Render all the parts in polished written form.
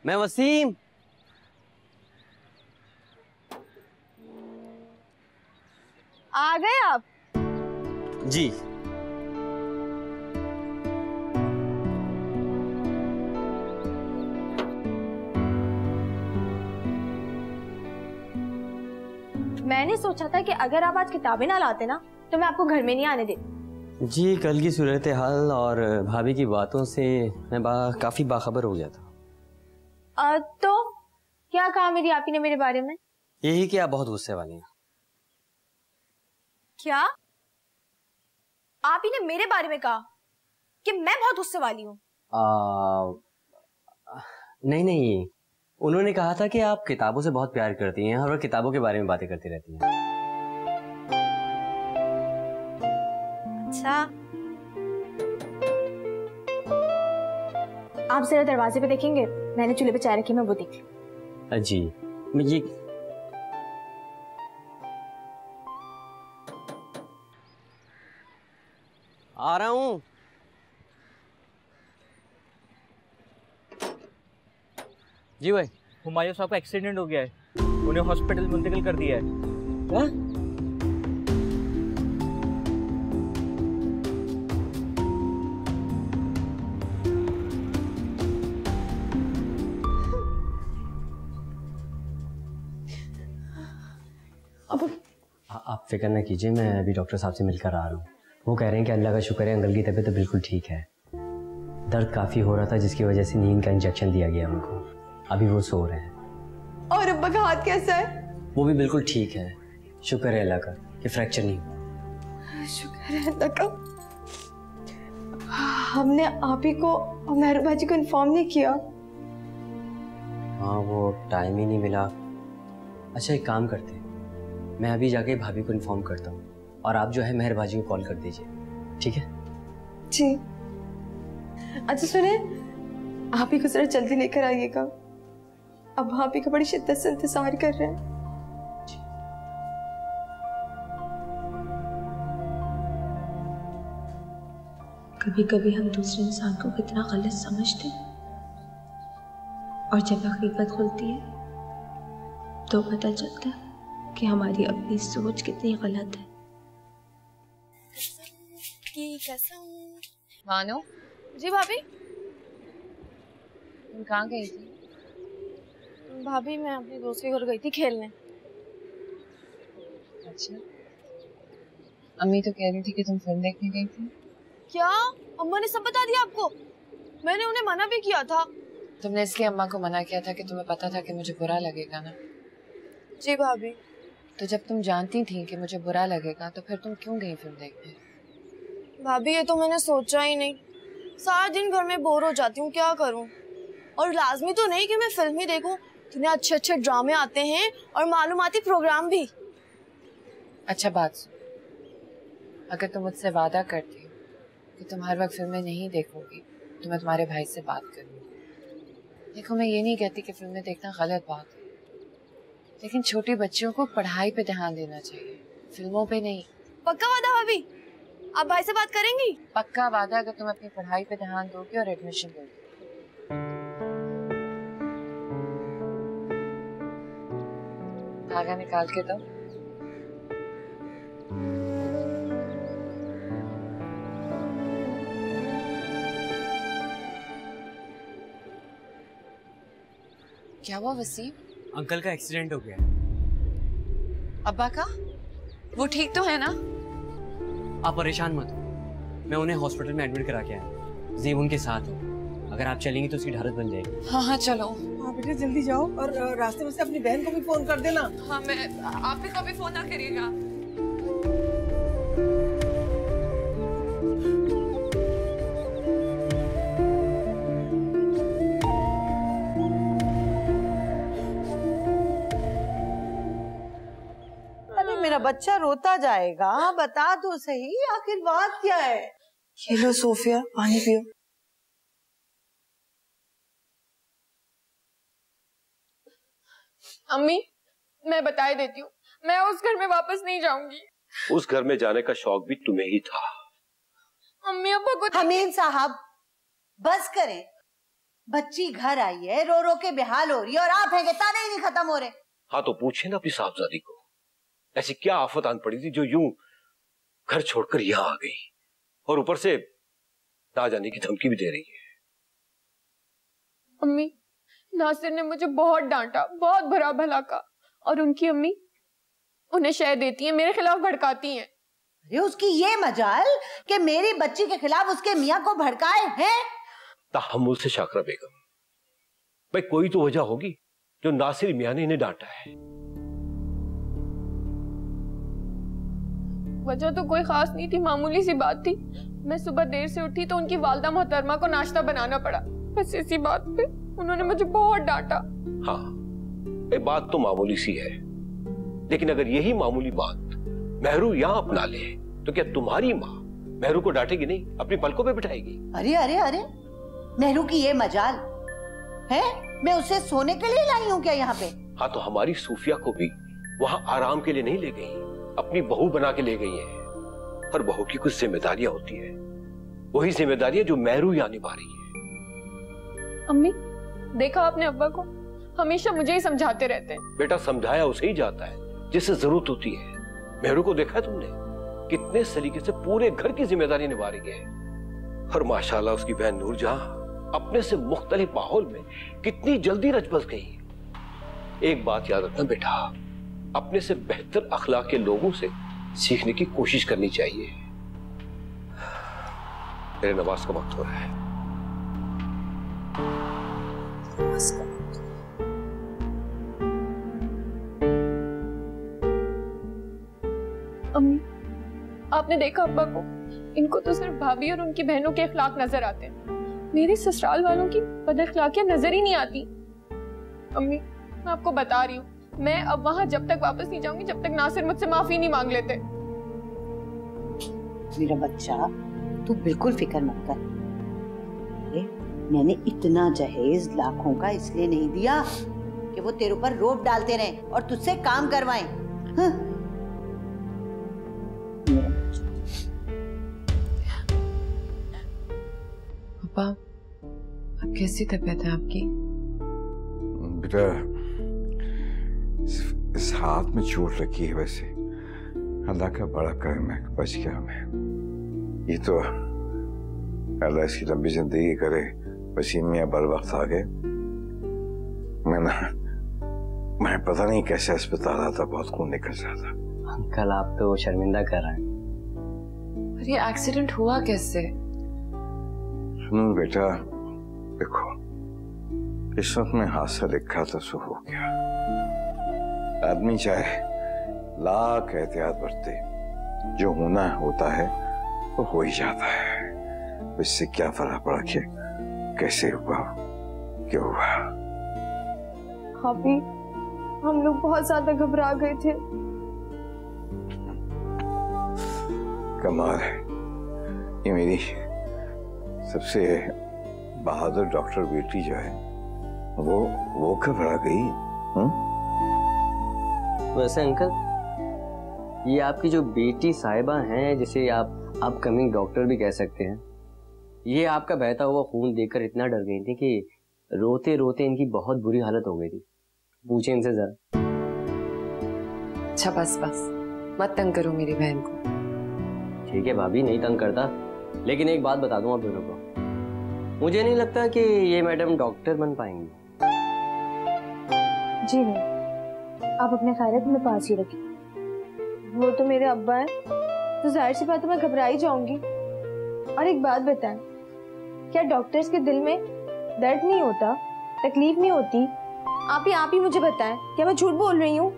मैं वसीम। आ गए आप? जी। मैंने सोचा था कि अगर आप आज किताबें ना लाते ना तो मैं आपको घर में नहीं आने देती। जी, कल की सूरत हाल और भाभी की बातों से मैं काफी बाखबर हो गया था। तो क्या कहा मेरी आपी ने मेरे बारे में? यही कि आप बहुत गुस्से वाली हैं। क्या आपी ने मेरे बारे में कहा कि मैं बहुत गुस्से वाली हूँ? नहीं नहीं, उन्होंने कहा था कि आप किताबों से बहुत प्यार करती हैं और किताबों के बारे में बातें करती रहती हैं। अच्छा, आप जरा दरवाजे पे देखेंगे? मैंने चूल्हे पे चाय रखी, मैं वो देख लूं। जी, मैं ये आ रहा हूँ। जी भाई, हुमायूं साहब का एक्सीडेंट हो गया है, उन्हें हॉस्पिटल मुंतकिल कर दिया है। क्या? आप फिक्र न कीजिए, मैं अभी डॉक्टर साहब से मिलकर आ रहा हूँ। वो कह रहे हैं कि अल्लाह का शुक्र है अंकल की तबीयत तो बिल्कुल ठीक है। दर्द काफ़ी हो रहा था जिसकी वजह से नींद का इंजेक्शन दिया गया उनको। अभी वो सो रहे हैं। और अब्बा का हाथ कैसा है? वो भी बिल्कुल ठीक है, शुक्र है अल्लाह का कि फ्रैक्चर नहीं हुआ। शुक्र है अल्लाह का। हमने आप ही को और मेहर बाजी को इन्फॉर्म नहीं किया। हाँ, वो टाइम ही नहीं मिला। अच्छा, एक काम करते हैं, मैं अभी जाके भाभी को इन्फॉर्म करता हूँ और आप जो है मेहर बाजी को कॉल कर दीजिए, ठीक है? जी। अच्छा सुने, आप ही को जरा जल्दी लेकर आइएगा। अब आप ही का बड़ी शिद्दत से इंतजार कर रहे हैं। कभी कभी हम दूसरे इंसान को कितना गलत समझते हैं और जब हकीकत खुलती है तो पता चलता है कि हमारी अपनी सोच कितनी गलत है। मानो। जी भाभी। तुम कहाँ गई थी? भाभी मैं अपने दोस्त के घर गई थी खेलने। अच्छा, अम्मी तो कह रही थी कि तुम फिल्म देखने गई थी। क्या अम्मा ने सब बता दिया आपको? मैंने उन्हें मना भी किया था। तुमने इसलिए अम्मा को मना किया था कि तुम्हें पता था कि मुझे बुरा लगेगा ना? जी भाभी। तो जब तुम जानती थी कि मुझे बुरा लगेगा तो फिर तुम क्यों गई फिल्म देखने? भाभी ये तो मैंने सोचा ही नहीं। सारा दिन घर में बोर हो जाती हूँ, क्या करूँ? और लाजमी तो नहीं कि मैं फिल्म ही देखूं, इतने अच्छे अच्छे ड्रामे आते हैं और मालूमाती प्रोग्राम भी। अच्छा बात सुन, अगर तुम मुझसे वादा करती हो कि तुम हर वक्त फिल्में नहीं देखोगी तो मैं तुम्हारे भाई से बात करूंगी। देखो, मैं ये नहीं कहती कि फिल्में देखना गलत बात है, लेकिन छोटी बच्चियों को पढ़ाई पे ध्यान देना चाहिए, फिल्मों पे नहीं। पक्का वादा भाभी? आप भाई से बात करेंगी? पक्का वादा, अगर तुम अपनी पढ़ाई पे ध्यान दोगी और एडमिशन लोगी। धागा निकाल के दो। क्या हुआ वसीम? अंकल का एक्सीडेंट हो गया। अब्बा का? वो ठीक तो है ना? आप परेशान मत हो, मैं उन्हें हॉस्पिटल में एडमिट करा के आया। ज़ेब उनके साथ है, अगर आप चलेंगी तो उसकी ढारत बन जाएगी। हाँ हाँ चलो। हाँ बेटा जल्दी जाओ और रास्ते में से अपनी बहन को भी फोन कर देना। हाँ, मैं आप भी कभी फोन ना करिएगा। अरे मेरा बच्चा रोता जाएगा, बता दो सही आखिर बात क्या है। ये लो सोफिया, पानी पियो। अम्मी, मैं बता देती हूँ, मैं उस घर में वापस नहीं जाऊंगी। उस घर में जाने का शौक भी तुम्हें ही था। अम्मी अब्बा को हमीद साहब बस करें, बच्ची घर आई है, रो रो के बेहाल हो रही है और आप हैं कि ताने ही नहीं खत्म हो रहे। हाँ तो पूछे ना अपनी साहबजादी को, ऐसी क्या आफत आन पड़ी थी जो यूं घर छोड़कर यहां आ गई और ऊपर से ना जाने की धमकी भी दे रही है। अम्मी, नासिर ने मुझे बहुत डांटा, बहुत बुरा भला कहा, और उनकी अम्मी उन्हें शय देती है, मेरे खिलाफ भड़काती हैं। अरे उसकी ये मजाल कि मेरी बच्ची के खिलाफ उसके मियाँ को भड़काए हैं। तहम्मुल से शाकरा बेगम, भाई कोई तो वजह होगी जो नासिर मियाँ ने इन्हें डांटा है। वजह तो कोई खास नहीं थी, मामूली सी बात थी। मैं सुबह देर से उठी तो उनकी वालदा मोहतरमा को नाश्ता बनाना पड़ा, बस इसी बात पे उन्होंने मुझे बहुत डांटा। हाँ, ये बात तो मामूली सी है, लेकिन अगर यही मामूली बात मेहरू यहाँ अपना ले तो क्या तुम्हारी माँ मेहरू को डांटेगी नहीं, अपनी पलकों पे बिठाएगी? अरे अरे अरे, मेहरू की ये मजाल है, मैं उसे सोने के लिए लाई हूँ क्या यहाँ पे? हाँ तो हमारी सूफिया को भी वहाँ आराम के लिए नहीं ले गई, अपनी बहू बना के ले गई है। हर बहू की कुछ जिम्मेदारियां होती है, वही जिम्मेदारियां जो मेहरू यहाँ निभा रही है। अम्मी, देखा आपने अब्बा को, हमेशा मुझे ही समझाते रहते हैं। बेटा समझाया उसे ही जाता है जिससे जरूरत होती है। मेहरू को देखा है तुमने, कितने सलीके से पूरे घर की जिम्मेदारी निभा रही है। और माशाल्लाह उसकी बहन नूरजहां अपने से मुख्तलिफ माहौल में कितनी जल्दी रच बस गई। एक बात याद रखना बेटा, अपने से बेहतर अखलाक के लोगों से सीखने की कोशिश करनी चाहिए। मेरे नमाज का वक्त हो रहा है। अम्मी, आपने देखा अब्बा को, इनको तो सिर्फ भाभी और उनकी बहनों के अखलाक नजर आते हैं, मेरे ससुराल वालों की बदअखलाकियां नजर ही नहीं आती। अम्मी, मैं आपको बता रही हूँ, मैं अब वहां जब तक वापस नहीं जाऊंगी जब तक नासिर मुझसे माफी नहीं मांग लेते। मेरा बच्चा, तू बिल्कुल फिक्र मत कर। अरे मैंने इतना जहेज लाखों का इसलिए नहीं दिया कि वो तेरे ऊपर रोब डालते रहे और तुझसे काम करवाएं। हाँ? पापा, अब कैसी तबीयत है आपकी? बेटा, इस हाथ में चोट लगी है, वैसे अल्लाह का बड़ा करम है, बच गया मैं। ये तो अल्लाह इसकी लंबी जिंदगी करे। वसीम मियां बर वक्त आ गए। मैं पता नहीं कैसे अस्पताल आता, बहुत खून निकल रहा था। अंकल आप तो शर्मिंदा कर रहे हैं। पर ये एक्सीडेंट हुआ कैसे? सुनो बेटा, देखो किस्मत में हादसा लिखा तो सो हो गया। आदमी चाहे लाख एहतियात बरते, जो होना होता है वो हो ही जाता है। इससे क्या फर्क पड़ा कि कैसे हुआ, क्यों हुआ? भाभी, हम लोग बहुत ज्यादा घबरा गए थे। कमाल है, ये मेरी सबसे बहादुर डॉक्टर बेटी जो है वो घबरा गई। वैसे अंकल, ये आपकी जो बेटी साहिबा हैं, जिसे आप अपकमिंग डॉक्टर भी कह सकते हैं, ये आपका बहता हुआ खून देखकर इतना डर गई थी कि रोते रोते इनकी बहुत बुरी हालत हो गई थी। पूछे इनसे जरा। अच्छा बस बस, मत तंग करो मेरी बहन को। ठीक है भाभी, नहीं तंग करता, लेकिन एक बात बता दूं आप दोनों को, मुझे नहीं लगता कि ये मैडम डॉक्टर बन पाएंगी। जी नहीं, आप अपने ख्याल अपने पास ही रखिए। वो तो मेरे अब्बा हैं, तो जाहिर सी बात है मैं घबरा ही जाऊंगी। और एक बात बताएं, क्या डॉक्टर्स के दिल में दर्द नहीं होता, तकलीफ नहीं होती? आप ही मुझे बताएं, क्या मैं झूठ बोल रही हूँ?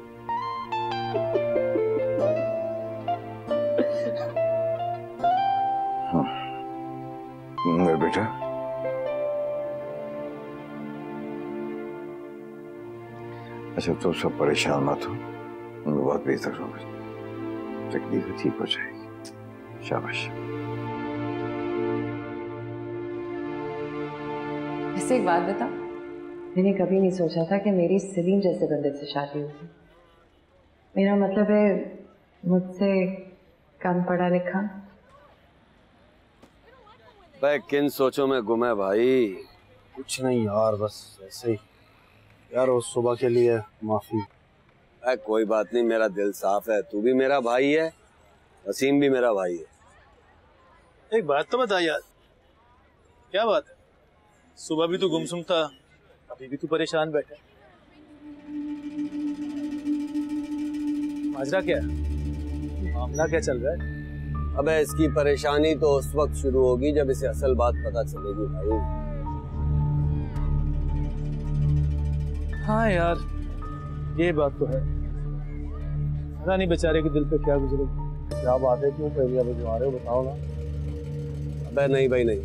बेटा, अच्छा तो सब परेशान मत हो, बहुत बेहतर होगा, तकलीफ ठीक हो जाएगी। शाबाश। ऐसे एक बात बता, मैंने कभी नहीं सोचा था कि मेरी सलीम जैसे बंदे से शादी होगी। मेरा मतलब है मुझसे कम पढ़ा लिखा। भाई किन सोचों में गुम है भाई, कुछ नहीं यार, बस ऐसे ही यार। उस सुबह के लिए माफी। कोई बात नहीं, मेरा दिल साफ है। तू भी मेरा भाई है, वसीम भी मेरा भाई है। एक बात तो बता यार, क्या बात है? सुबह भी तू गुमसुम था, अभी भी तू परेशान बैठा। माजरा क्या है? मामला क्या चल रहा है? अबे इसकी परेशानी तो उस वक्त शुरू होगी जब इसे असल बात पता चलेगी भाई। हाँ यार, ये बात तो है। पता नहीं बेचारे के दिल पे क्या गुजरेगी। क्या बात है, क्यों पहले भिजवा रहे हो, बताओ ना। अबे नहीं भाई नहीं,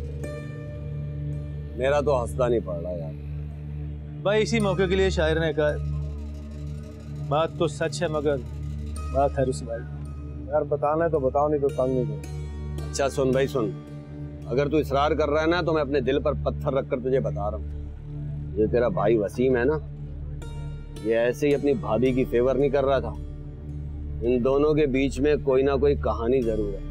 मेरा तो हंसता नहीं पड़ रहा यार। भाई इसी मौके के लिए शायर ने कहा, बात तो सच है मगर बात है रुसवाई। यार बताना है तो बताओ, नहीं तो तंग नहीं करो। अच्छा सुन भाई सुन, अगर तू इसरार कर रहा है ना तो मैं अपने दिल पर पत्थर रखकर तुझे बता रहा हूँ। ये तेरा भाई वसीम है ना, ये ऐसे ही अपनी भाभी की फेवर नहीं कर रहा था। इन दोनों के बीच में कोई ना कोई कहानी जरूर है।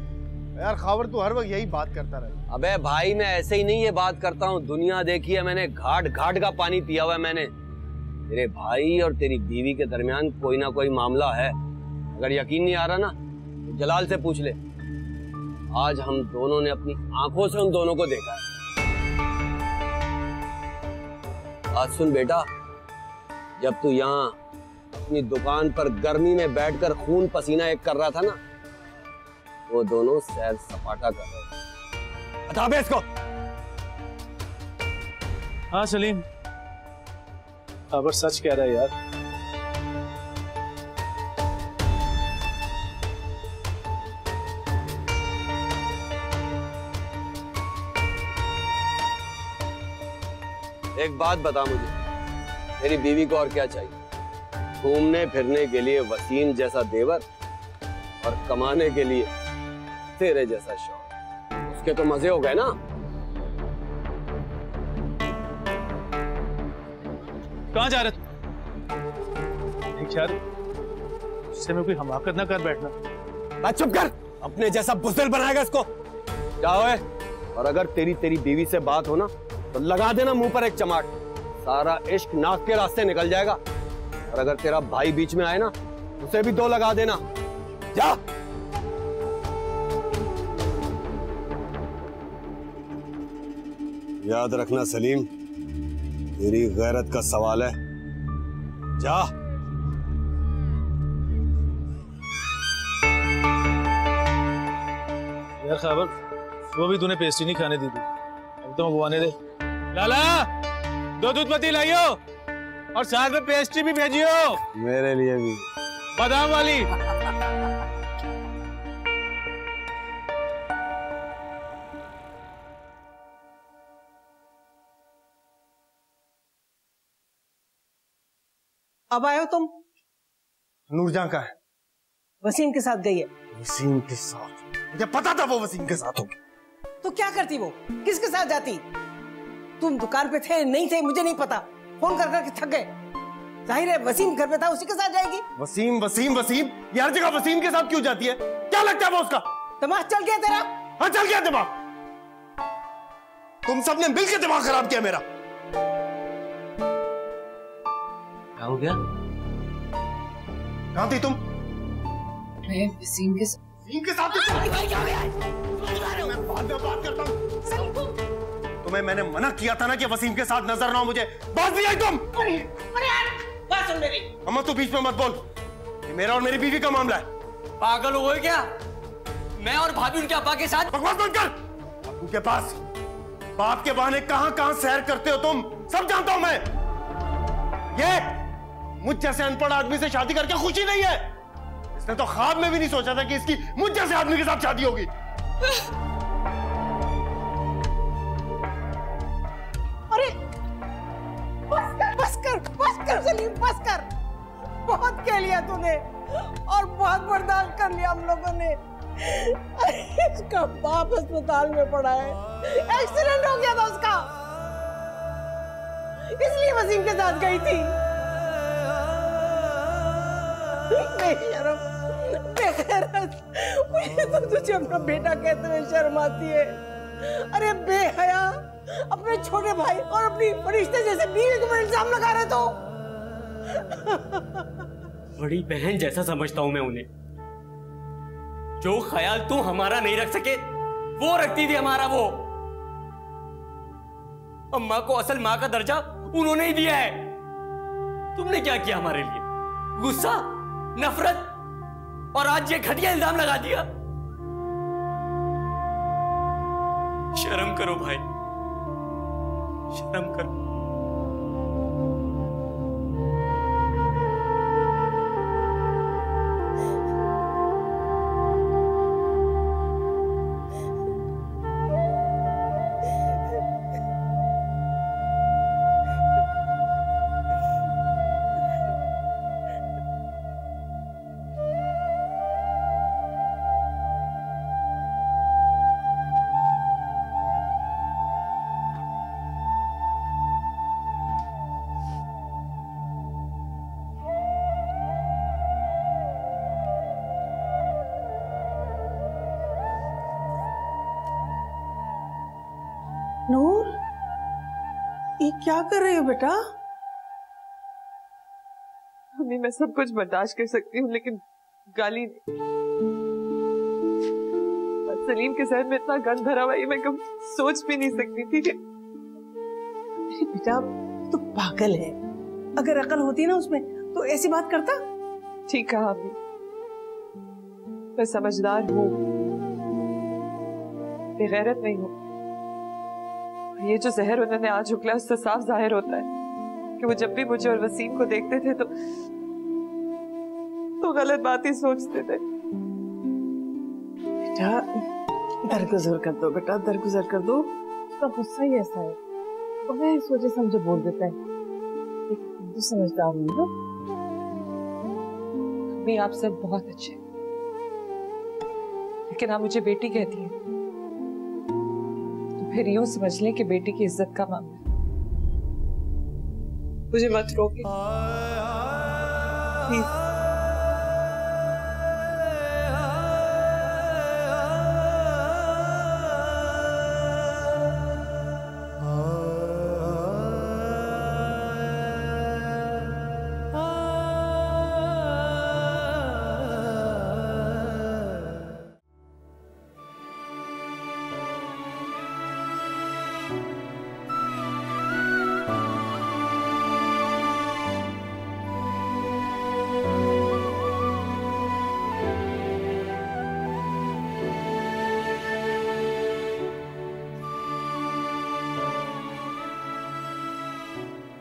यार खबर तू हर वक्त यही बात करता रहता। अबे भाई मैं ऐसे ही नहीं ये बात करता हूँ, दुनिया देखी है मैंने, घाट घाट का पानी पिया हुआ है मैंने। तेरे भाई और तेरी बीवी के दरमियान कोई ना कोई मामला है। अगर यकीन नहीं आ रहा ना तो जलाल से पूछ ले। आज हम दोनों ने अपनी आंखों से उन दोनों को देखा है। आज सुन बेटा, जब तू यहाँ अपनी दुकान पर गर्मी में बैठकर खून पसीना एक कर रहा था ना, वो दोनों सैर सपाटा कर रहे थे। बता बे इसको। हाँ सलीम, खबर सच कह रहा है यार। एक बात बता मुझे, मेरी बीवी को और क्या चाहिए? घूमने फिरने के लिए वसीम जैसा देवर और कमाने के लिए तेरे जैसा शौहर। उसके तो मजे हो गए ना। कहाँ जा रहे थे? उससे में कोई हमाकत ना कर बैठना। चुप कर, अपने जैसा बुज़दिल बनाएगा इसको। जाओ है। और अगर तेरी बीवी से बात हो ना तो लगा देना मुंह पर एक चमाट, सारा इश्क नाक के रास्ते निकल जाएगा। और अगर तेरा भाई बीच में आए ना उसे भी दो लगा देना। जा। याद रखना सलीम, तेरी गैरत का सवाल है। जा। यार खबर, वो भी तूने पेस्ट्री नहीं खाने दी थी, अब तो मंगवाने दे। लाला, 2 दूध पत्ती लाइयो और साथ में पेस्ट्री भी भेजियो। मेरे लिए भी बादाम वाली। अब आए हो तुम? नूरजहां का है? वसीम के साथ गई है। वसीम के साथ? मुझे पता था वो वसीम के साथ होगी। तो क्या करती वो? किसके साथ जाती? तुम दुकान पे थे नहीं थे मुझे नहीं पता, फोन कर करके थक गए। जाहिर है वसीम घर पे था, उसी के साथ जाएगी। वसीम वसीम वसीम, ये हर जगह वसीम के साथ क्यों जाती है? क्या लगता है वो उसका? दिमाग चल गया तेरा? हाँ चल गया दिमाग। तुम सबने मिलकर दिमाग खराब किया मेरा। क्या हो गया? कहाँ थी तुम? मैं वसीम के साथ। मैं बाद में बात करता हूँ। तुम्हें मैंने मना किया था ना कि वसीम के साथ नजर ना हो मुझे, बात भी आई तुम। अरे बात सुन मेरी। अम्मा तू बीच में मत बोल, ये मेरा और मेरी बीवी का मामला है। पागल हो गए क्या? मैं और भाभी उनके अब्बा के साथ। बकवास बंद कर। अब्बू के पास बाप के बहाने कहां कहां सैर करते हो तुम, सब जानता हूं मैं। ये मुझ जैसे अनपढ़ आदमी से शादी करके खुशी नहीं है। इसने तो ख्वाब में भी नहीं सोचा था कि इसकी मुझ जैसे आदमी के साथ शादी होगी। अरे बस कर सलीम, बस कर। बहुत कह लिया तूने और बहुत बर्दाश्त कर लिया हम लोगों ने। इसका बाप अस्पताल में पड़ा है, एक्सीडेंट हो गया था उसका, इसलिए वसीम के साथ गई थी। बेशरम, बेगैरत, मुझे तो तुझे अपना बेटा कहते हुए शर्म आती है। अरे बेहया, अपने छोटे भाई और अपनी फरिश्ते जैसे बीवी को इल्जाम लगा रहे तो। बड़ी बहन जैसा समझता हूं मैं उन्हें। जो ख्याल तू हमारा नहीं रख सके वो रखती थी हमारा वो। अम्मा को असल मां का दर्जा उन्होंने ही दिया है। तुमने क्या किया हमारे लिए? गुस्सा, नफरत, और आज ये घटिया इल्जाम लगा दिया। शर्म करो भाई, शर्म करो। नूर, ये क्या कर रही हो बेटा? मम्मी मैं सब कुछ बर्दाश्त कर सकती हूँ लेकिन गाली नहीं। सलीम के जहन में इतना गंद भरा हुआ ये मैं कभी सोच भी नहीं सकती थी। बेटा तू पागल है, अगर अकल होती ना उसमें तो ऐसी बात करता। ठीक कहा अम्मी, मैं समझदार हूँ, बेगैरत नहीं हूँ। ये जो जहर उन्होंने आज उगला उससे साफ जाहिर होता है कि वो जब भी मुझे और वसीम को देखते थे तो गलत बात ही सोचते थे। बेटा दरगुजर कर दो, बेटा दरगुजर कर दो। उसका गुस्सा ही ऐसा है, तो मैं इस वजह से मुझे बोल देता है। लेकिन तो समझदार हूँ ना, मैं आपसे बहुत अच्छे, लेकिन आप मुझे बेटी कहती हैं तो फिर यूं समझ लें कि बेटी की इज्जत का मामला। मुझे मत रोके प्लीज।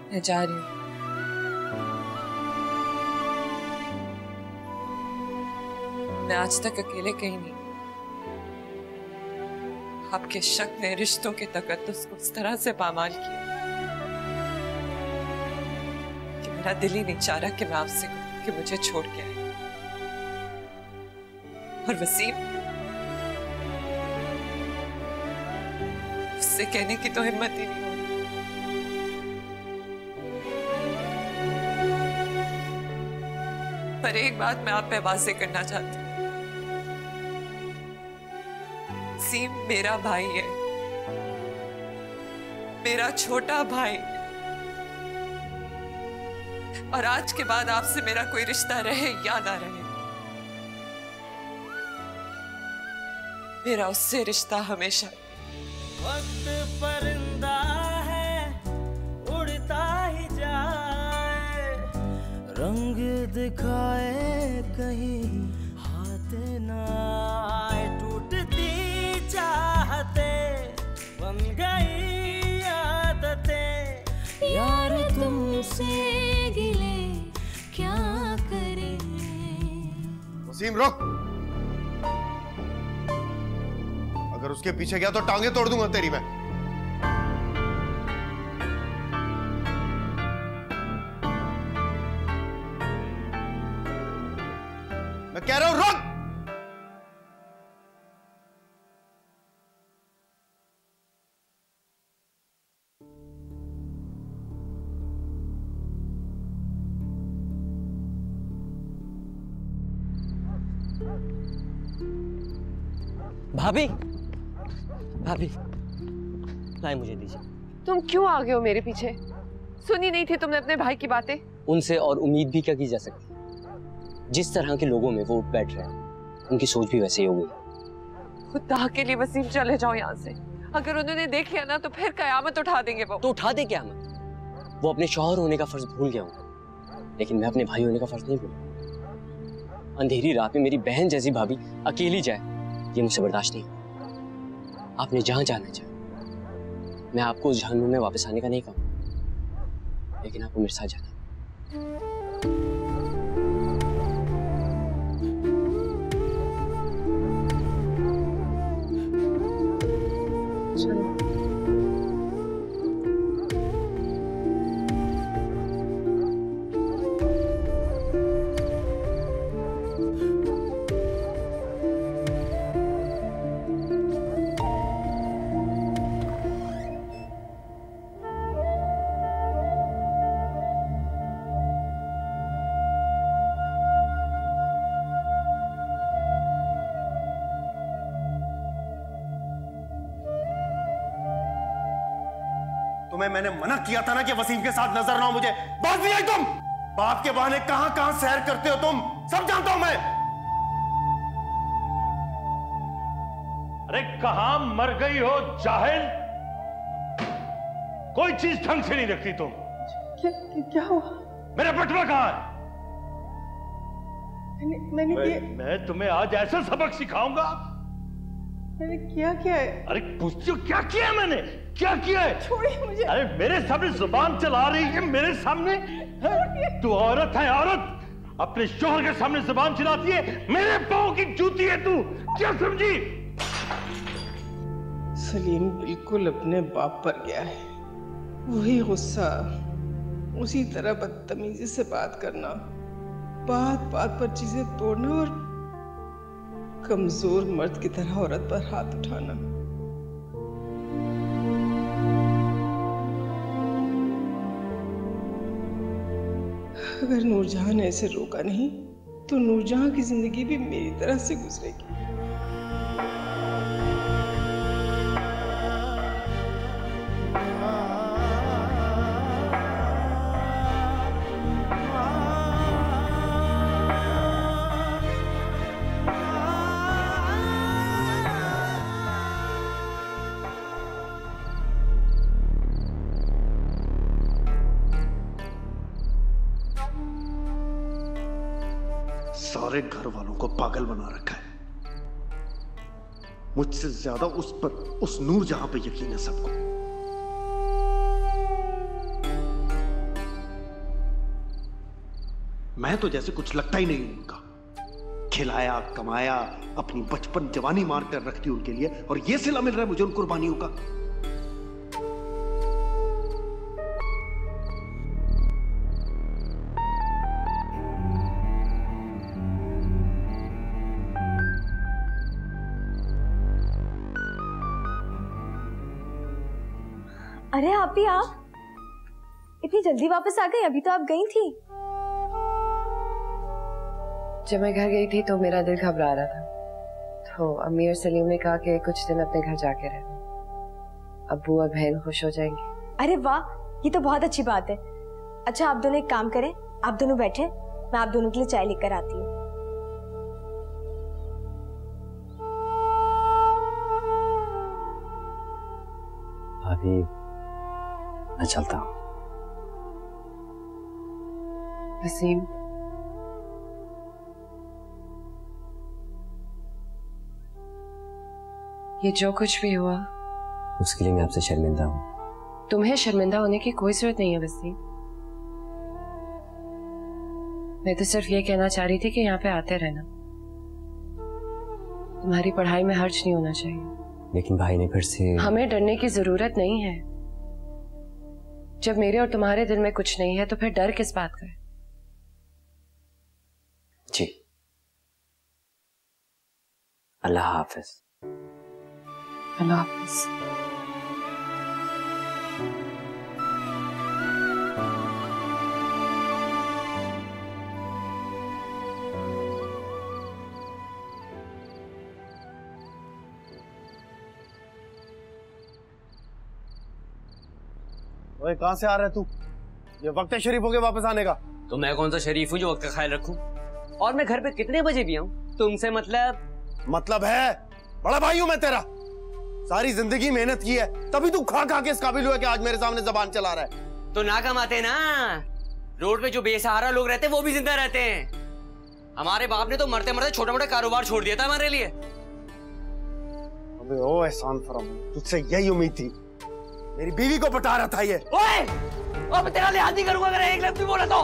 मैं जा रही हूँ। मैं आज तक अकेले कहीं नहीं। आपके शक ने रिश्तों के तकद्दुस को इस तरह से पामाल किया कि मेरा दिल ही नहीं चाह रहा कि मैं आपसे कहूं कि मुझे छोड़ के आए। और वसीम, उससे कहने की तो हिम्मत ही नहीं। पर एक बात मैं आप पे वाज़ेह करना चाहती हूँ, वसीम मेरा भाई है, मेरा छोटा भाई, और आज के बाद आपसे मेरा कोई रिश्ता रहे या ना रहे, मेरा उससे रिश्ता हमेशा। वक्त परिंदा है उड़ता ही जाए, रंग दिखाए कहीं हाथ ना आए, टूटती चाहते बन गई आदतें, यार तुमसे गिले क्या करें। वसीम रुक, अगर उसके पीछे गया तो टांगे तोड़ दूंगा तेरी मैं कह रहा हूं रुक। भाभी, भाभी लाए मुझे दीजिए। तुम क्यों आ गए हो मेरे पीछे? सुनी नहीं थी तुमने अपने भाई की बातें? उनसे और उम्मीद भी क्या की जा सकती? जिस तरह के लोगों में वो उठ बैठ रहे हैं उनकी सोच भी वैसे ही हो गई। खुदा के लिए वसीम चले जाओ यहाँ से। अगर उन्होंने देख लिया ना तो फिर कयामत उठा देंगे वो। तो उठा दे कयामत। वो अपने शौहर होने का फर्ज भूल गया हूँ, लेकिन मैं अपने भाई होने का फर्ज नहीं भूल। अंधेरी रात में मेरी बहन जैसी भाभी अकेली जाए ये मुझसे बर्दाश्त नहीं। आपने जहां जाना चाहे, मैं आपको उस जहन्नुम में वापस आने का नहीं कहूँ, लेकिन आपको मेरे साथ जाना। तुम्हें मैंने मना किया था ना कि वसीम के साथ नजर ना हो मुझे। बात नहीं आई तुम। बाप के बहाने कहां कहां सैर करते हो तुम, सब जानता हूं मैं। अरे कहां मर गई हो जाहिल, कोई चीज ढंग से नहीं रखती तुम। क्या हुआ? मेरा बटवा कहां है? मैंने मैं तुम्हें आज ऐसा सबक सिखाऊंगा। मैंने किया क्या है? अरे पूछती हो क्या किया है मैंने? क्या किया है? छोड़िए मुझे। अरे मेरे सामने जुबान चला रही है, मेरे सामने। तू औरत है, औरत अपने शोहर के सामने जुबान चलाती है। मेरे पांव की जूती है तू, क्या समझी? सलीम बिल्कुल अपने बाप पर गया है। वही गुस्सा, उसी तरह बदतमीजी से बात करना, बात बात पर चीजें तोड़ना और कमजोर मर्द की तरह औरत पर हाथ उठाना। अगर नूरजहां ने इसे रोका नहीं तो नूरजहां की जिंदगी भी मेरी तरह से गुजरेगी। सारे घर वालों को पागल बना रखा है। मुझसे ज्यादा उस पर, उस नूरजहां पे यकीन है सबको। मैं तो जैसे कुछ लगता ही नहीं उनका। खिलाया कमाया, अपनी बचपन जवानी मार कर रखती उनके लिए, और ये सिला मिल रहा है मुझे उन कुर्बानियों का। अरे आप भी, आप इतनी जल्दी वापस आ गई? अभी तो आप गई थी। जब मैं घर गई थी तो मेरा दिल घबरा रहा था, तो अम्मी और सलीम ने कहा कि कुछ दिन अपने घर जाके रहना। अब्बू और बहन खुश हो जाएंगे। अरे वाह, ये तो बहुत अच्छी बात है। अच्छा आप दोनों एक काम करें, आप दोनों बैठे, मैं आप दोनों के लिए चाय लेकर आती हूँ। भाभी मैं चलता हूँ। वसीम, ये जो कुछ भी हुआ उसके लिए मैं आपसे शर्मिंदा हूँ। तुम्हें शर्मिंदा होने की कोई जरूरत नहीं है वसीम। मैं तो सिर्फ ये कहना चाह रही थी कि यहाँ पे आते रहना। तुम्हारी पढ़ाई में हर्ज नहीं होना चाहिए। लेकिन भाई ने फिर से। हमें डरने की जरूरत नहीं है। जब मेरे और तुम्हारे दिल में कुछ नहीं है तो फिर डर किस बात का है? जी, अल्लाह हाफिज। अल्लाह हाफिज। ओए कहाँ से आ रहा है तू? ये वक्त है शरीफों के वापस आने का। तो मैं कौन सा शरीफ हूँ जो वक्त का ख्याल रखूं? और मैं घर पे कितने बजे भी आऊं? तुमसे मतलब है बड़ा भाई हूं मैं तेरा। सारी जिंदगी मेहनत की है तभी तू खा खा के इस काबिल हुआ कि आज मेरे सामने जबान चला रहा है। तो ना कमाते ना। रोड पे जो बेसहारा लोग रहते हैं वो भी जिंदा रहते हैं। हमारे बाप ने तो मरते मरते छोटा मोटा कारोबार छोड़ दिया था हमारे लिए। अबे ओ एहसान फरामू, तुझसे यही उम्मीद थी। मेरी बीवी को पटा रहा था ये। ओए! अब तेरा लिहाज नहीं करूंगा अगर एक लफ्ज़ भी बोला तो।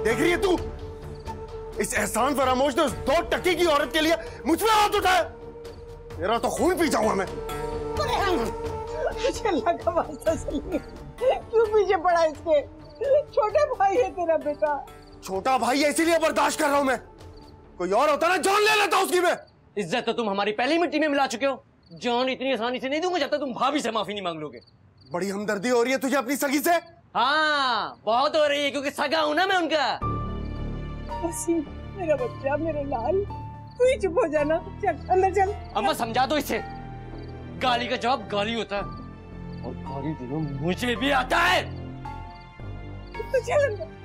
देख रही है तू? इस एहसान फरामोश ने उस 2 टके की औरत के लिए मुझ पे हाथ उठाया। मेरा तो खून पी जाऊंगा मैं। अल्लाह का वास्ता सलीम, क्यों पीछे पड़ा इसके? छोटा भाई है तेरा बेटा। छोटा भाई है इसीलिए बर्दाश्त कर रहा हूं मैं। कोई और होता ना जान ले लेता उसकी मैं। इज्जत तो तुम हमारी पहली मिट्टी में मिला चुके हो। जान इतनी आसानी से नहीं दूंगा जब तक तुम भाभी से माफी नहीं मांग लोगे। बड़ी हमदर्दी हो रही है तुझे अपनी सगी से? हाँ बहुत हो रही है क्योंकि सगा हूं ना मैं उनका। मेरा बच्चा, मेरा लाल, तू ही चुप हो जाना। चल अंदर चल। अम्मा समझा दो इसे, गाली का जवाब गाली होता है और गाली देना मुझे भी आता है। तो चल अंदर।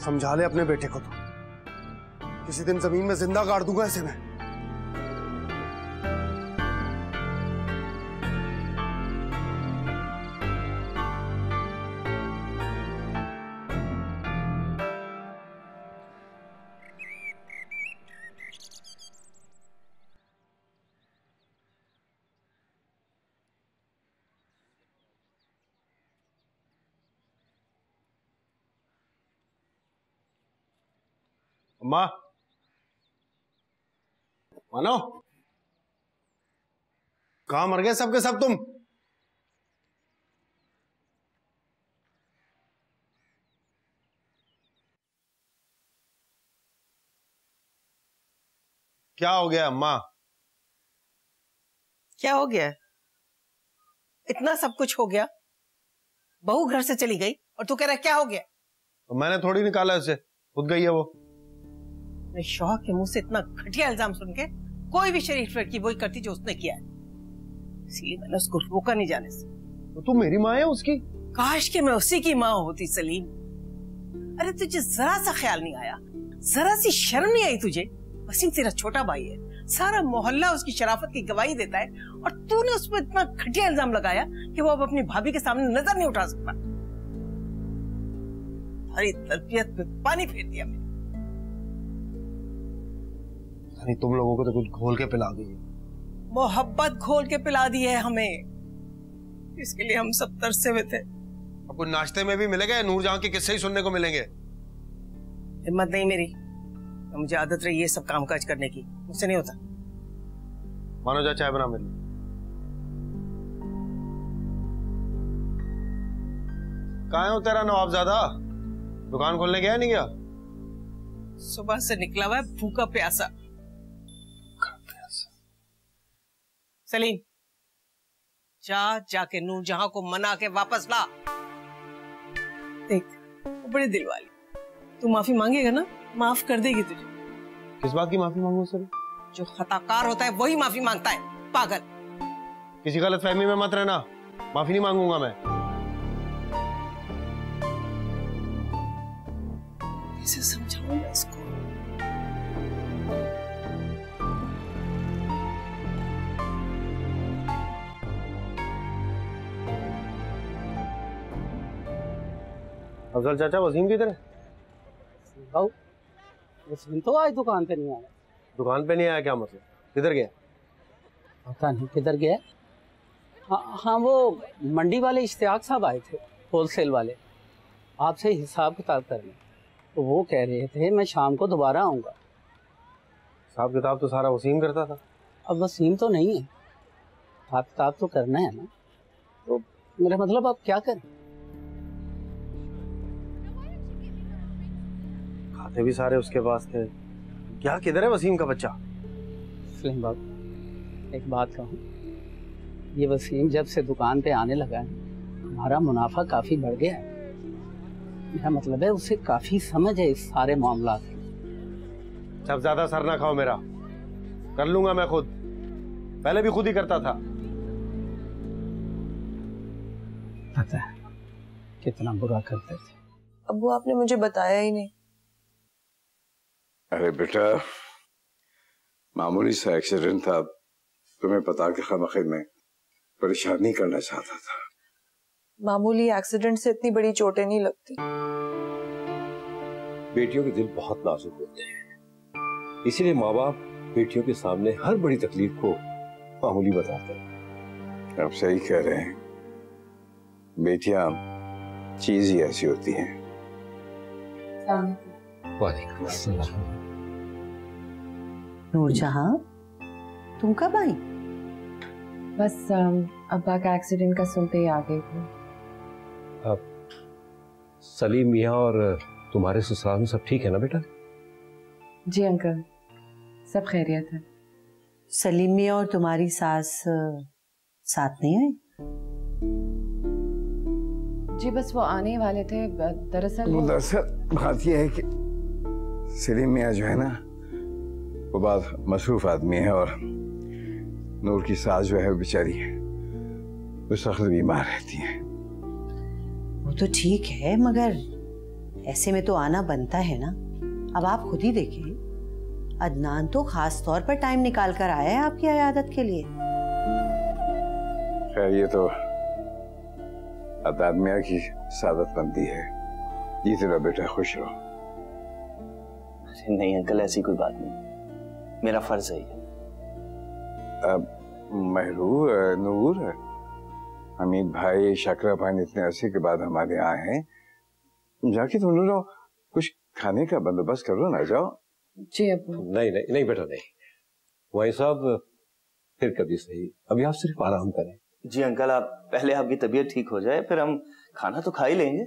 समझा ले अपने बेटे को। तो किसी दिन जमीन में जिंदा गाड़ दूंगा ऐसे में। अम्मा, मानो कहां मर गए सब के सब तुम? क्या हो गया अम्मा? क्या हो गया? इतना सब कुछ हो गया, बहू घर से चली गई और तू कह रहा है क्या हो गया? तो मैंने थोड़ी निकाला उसे, खुद गई है वो। शौहर के मुंह से इतना घटिया इल्जाम सुन के कोई भी शरीफ लड़की वही करती जो उसने किया है, इसलिए मैंने उसको रोका नहीं जाने से। तो तू मेरी माँ है उसकी? काश कि मैं उसी की माँ होती सलीम। अरे तुझे जरा सा ख्याल नहीं आया, जरा सी शर्म नहीं आई तुझे? वसीम तेरा छोटा भाई है, सारा मोहल्ला उसकी शराफत की गवाही देता है और तूने उस पर इतना घटिया इल्जाम लगाया कि वो अब अपनी भाभी के सामने नजर नहीं उठा सकता। हरी तरबियत पे पानी फेर दिया मैंने। नहीं तुम लोगों को तो कुछ घोल के पिला दी। मोहब्बत घोल के पिला दी है हमें, इसके लिए हम सब तरसे हुए थे। अब कुछ नाश्ते में भी मिलेगा, नूरजहां के किस्से ही सुनने को मिलेंगे। हिम्मत नहीं मेरी, मुझे आदत रही है सब काम काज करने की, मुझसे नहीं होता। मानो जा चाय बना मेरे लिए। कहाँ है वो तेरा नवाबजादा? दुकान खोलने गया नहीं गया? सुबह से निकला हुआ है भूखा प्यासा। सलीम जाके नूरजहां को मना के वापस ला। देख वो बड़ी दिल वाली, तू माफी मांगेगा ना, माफ कर देगी तुझे। किस बात की माफी मांगू सर? जो खताकार होता है वही माफी मांगता है, पागल। किसी गलतफहमी में मत रहना, माफी नहीं मांगूंगा मैं। कैसे समझाऊं मैं इसको? अफजल चाचा वसीम किधर है? वसीम तो आज दुकान पे नहीं आया। दुकान पे नहीं आया क्या मतलब? किधर गया? पता नहीं किधर गया। हाँ वो मंडी वाले इश्तियाक साहब आए थे, होलसेल वाले, आपसे हिसाब किताब करने। तो वो कह रहे थे मैं शाम को दोबारा आऊँगा। हिसाब किताब तो सारा वसीम करता था। अब वसीम तो नहीं है, हिसाब किताब तो करना है ना। तो मेरा मतलब अब क्या करें? खाते भी सारे उसके पास थे। क्या किधर है वसीम का बच्चा? सलीम बाबू एक बात कहूँ, ये वसीम जब से दुकान पे आने लगा है हमारा मुनाफा काफी बढ़ गया है। मेरा मतलब है उसे काफी समझ है इस सारे मामला की। सब ज्यादा सर ना खाओ मेरा, कर लूंगा मैं खुद। पहले भी खुद ही करता था। पता है कितना बुरा करते थे। अब्बू आपने मुझे बताया ही नहीं। अरे बेटा, मामूली सा एक्सीडेंट था, तुम्हें बता के खामखा में परेशान नहीं करना चाहता था। मामूली एक्सीडेंट से इतनी बड़ी चोटें नहीं लगती। बेटियों के दिल बहुत नाजुक होते हैं, इसीलिए माँ बाप बेटियों के सामने हर बड़ी तकलीफ को मामूली बताते हैं। आप सही कह रहे हैं, बेटियां चीज ही ऐसी होती हैं। वालेकुम अस्सलाम। नूरजहां, तुम कब आई? बस अब्बा का एक्सीडेंट का सुनते ही आ गई थी। अब सलीम मियाँ और तुम्हारे ससुराल में सब ठीक है ना बेटा? जी अंकल, सब खैरियत है। सलीम मियाँ और तुम्हारी सास साथ नहीं आए? जी बस वो आने ही वाले थे। दरअसल बात यह है कि सलीम मियाँ जो है ना, वो बहुत मसरूफ आदमी है, और नूर की सास जो है वो बेचारी वो सख्त बीमार रहती है। वो तो ठीक है, मगर ऐसे में तो आना बनता है ना। अब आप खुद ही देखें, अदनान तो खास तौर पर टाइम निकाल कर आया है आपकी इयादत के लिए। खैर ये तो अदनान मियाँ की सादतमंदी है। जीते रहो बेटा, खुश रहो। नहीं अंकल, ऐसी कोई बात नहीं, मेरा फर्ज है। महरू, नूर, हमीद भाई, शकरा भाई इतने अरसे के बाद हमारे यहाँ हैं, जाके तुम लोग कुछ खाने का बंदोबस्त करो ना। जाओ। जी अब्बू। नहीं नहीं नहीं बेटा नहीं, वही साहब फिर कभी सही, अभी आप सिर्फ आराम करें। जी अंकल, आप पहले आपकी तबीयत ठीक हो जाए, फिर हम खाना तो खा ही लेंगे।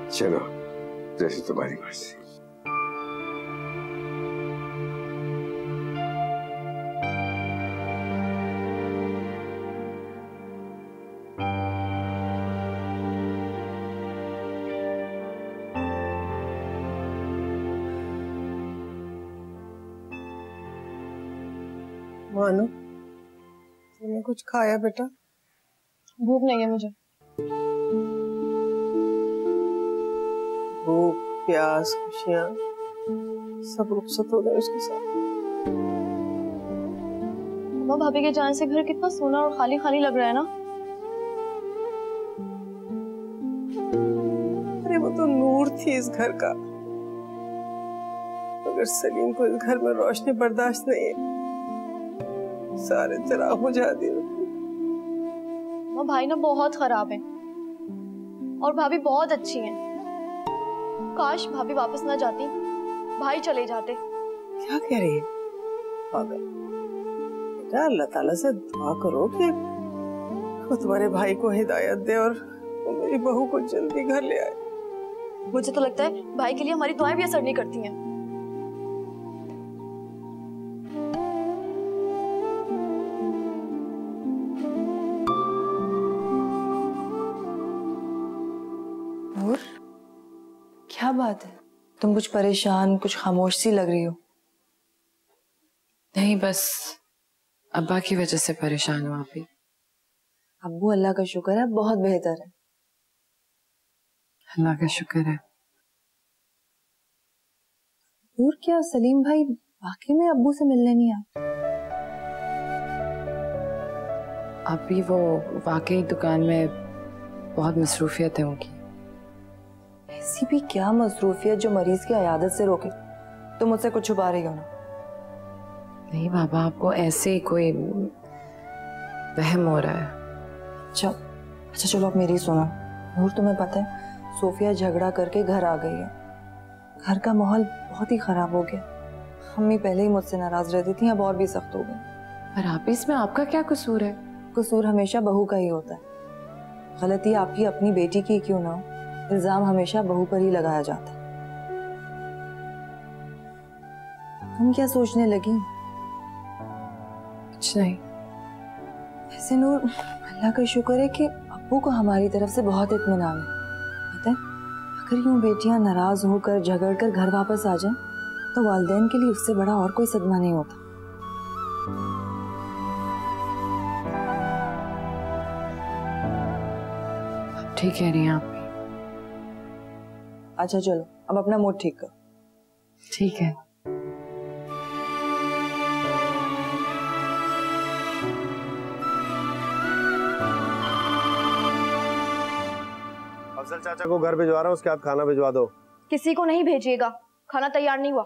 चलो, जैसे तुम्हारी मर्जी। मानो, तुमने कुछ खाया बेटा? भूख नहीं है मुझे। भूख, प्यास, खुशियां सब रुखसत हो गए उसके साथ। मम्मा भाभी के जाने से घर कितना सोना और खाली खाली लग रहा है ना। अरे वो तो नूर थी इस घर का, मगर सलीम को इस घर में रोशनी बर्दाश्त नहीं है, सारे चिराग बुझा दिए। मम्मा भाई ना बहुत खराब है और भाभी बहुत अच्छी हैं। काश भाभी वापस ना जाती, भाई चले जाते। क्या कह रही है पागल? बेटा अल्लाह ताला से दुआ करो कि वो तुम्हारे भाई को हिदायत दे और वो मेरी बहू को जल्दी घर ले आए। मुझे तो लगता है भाई के लिए हमारी दुआएं भी असर नहीं करती हैं। और क्या बात है, तुम कुछ परेशान, कुछ खामोश सी लग रही हो। नहीं, बस अब्बा की वजह से परेशान हूँ आप ही। अब्बू अल्लाह का शुक्र है बहुत बेहतर है। अल्लाह का शुक्र है। और क्या सलीम भाई वाकई में अब्बू से मिलने नहीं आए? अभी वो वाकई दुकान में बहुत मसरूफियत है उनकी। ऐसी भी क्या मसरूफियत जो मरीज की अयादत से रोके? तुम मुझसे कुछ छुपा रही हो ना? नहीं बाबा, आपको ऐसे ही कोई वहम हो रहा है। अच्छा चलो, अब मेरी सुनो। नूर, तुम्हें पता है सोफिया झगड़ा करके घर आ गई है। घर का माहौल बहुत ही खराब हो गया। अम्मी पहले ही मुझसे नाराज रहती थी, अब और भी सख्त हो गई। पर आप इसमें आपका क्या कसूर है? कसूर हमेशा बहू का ही होता है। गलती आपकी अपनी बेटी की क्यों ना हो, इल्जाम हमेशा बहू पर ही लगाया जाता है। तुम क्या सोचने लगी? कुछ नहीं। ऐसे नूर, अल्लाह का शुक्र है कि अब्बू को हमारी तरफ से बहुत इत्मीनान है। पता है, अगर यूं बेटियां नाराज होकर झगड़ कर घर वापस आ जाएं, तो वालिदैन के लिए उससे बड़ा और कोई सदमा नहीं होता। ठीक कह रही हैं आप। अच्छा चलो अब अपना मूड ठीक करो। ठीक है। अफजल चाचा को घर भिजवा रहा हूँ, उसके बाद खाना भिजवा दो। किसी को नहीं भेजिएगा, खाना तैयार नहीं हुआ।